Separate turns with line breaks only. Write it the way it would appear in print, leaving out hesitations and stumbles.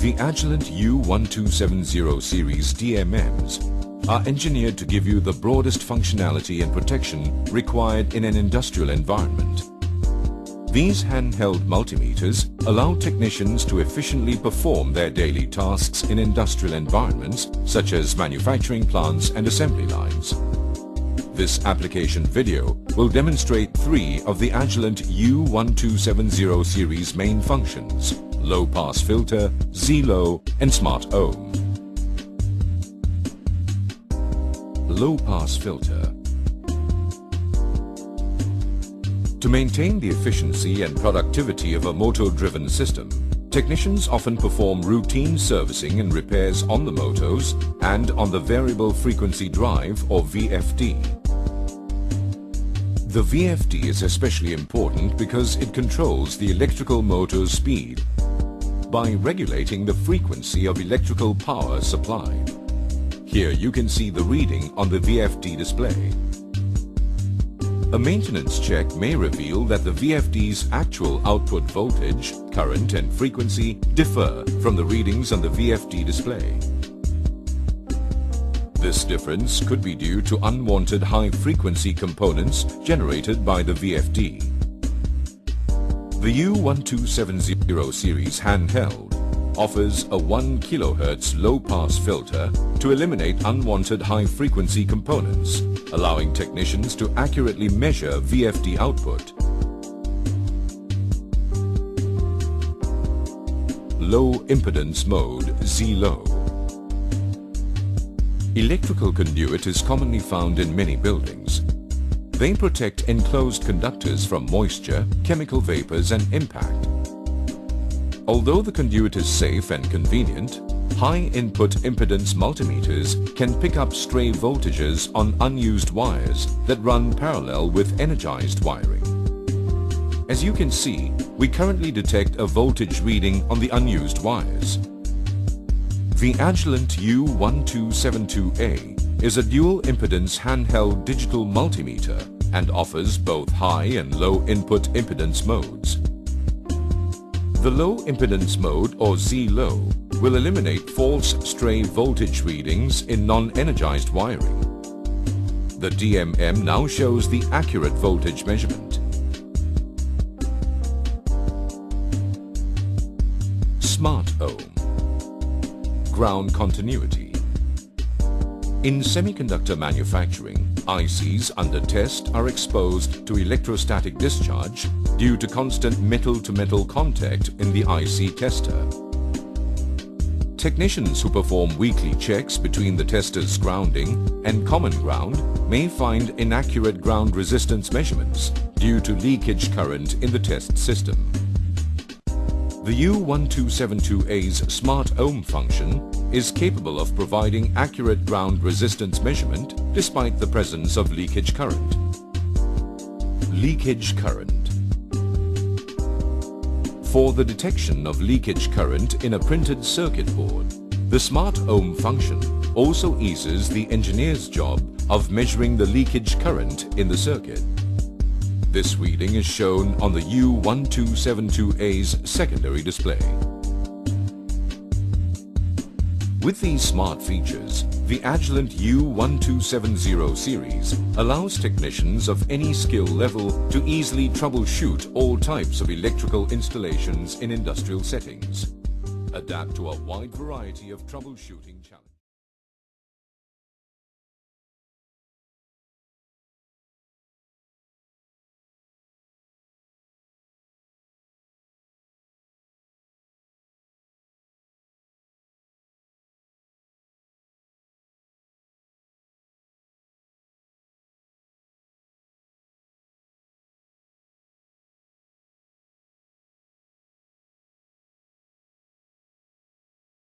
The Agilent U1270 series DMMs are engineered to give you the broadest functionality and protection required in an industrial environment. These handheld multimeters allow technicians to efficiently perform their daily tasks in industrial environments such as manufacturing plants and assembly lines. This application video will demonstrate 3 of the Agilent U1270 series main functions: low-pass filter, ZLOW and Smart Ohm. Low-pass filter. To maintain the efficiency and productivity of a motor-driven system, technicians often perform routine servicing and repairs on the motors and on the variable frequency drive or VFD. The VFD is especially important because it controls the electrical motor's speed by regulating the frequency of electrical power supplied. Here you can see the reading on the VFD display. A maintenance check may reveal that the VFD's actual output voltage, current and frequency differ from the readings on the VFD display. This difference could be due to unwanted high-frequency components generated by the VFD. The U1270 series handheld offers a 1 kHz low-pass filter to eliminate unwanted high-frequency components, allowing technicians to accurately measure VFD output. Low impedance mode ZLOW. Electrical conduit is commonly found in many buildings. They protect enclosed conductors from moisture, chemical vapors and impact. Although the conduit is safe and convenient, high input impedance multimeters can pick up stray voltages on unused wires that run parallel with energized wiring. As you can see, we currently detect a voltage reading on the unused wires. The Agilent U1270A is a dual impedance handheld digital multimeter and offers both high and low input impedance modes. The low impedance mode or ZLOW will eliminate false stray voltage readings in non-energized wiring. The DMM now shows the accurate voltage measurement. Smart Ohm. Ground continuity. In semiconductor manufacturing, ICs under test are exposed to electrostatic discharge due to constant metal-to-metal contact in the IC tester. Technicians who perform weekly checks between the tester's grounding and common ground may find inaccurate ground resistance measurements due to leakage current in the test system. The U1270A's Smart Ohm function is capable of providing accurate ground resistance measurement despite the presence of leakage current. Leakage current. For the detection of leakage current in a printed circuit board, the Smart Ohm function also eases the engineer's job of measuring the leakage current in the circuit. This reading is shown on the U1270A's secondary display. With these smart features, the Agilent U1270 series allows technicians of any skill level to easily troubleshoot all types of electrical installations in industrial settings. Adapt to a wide variety of troubleshooting challenges.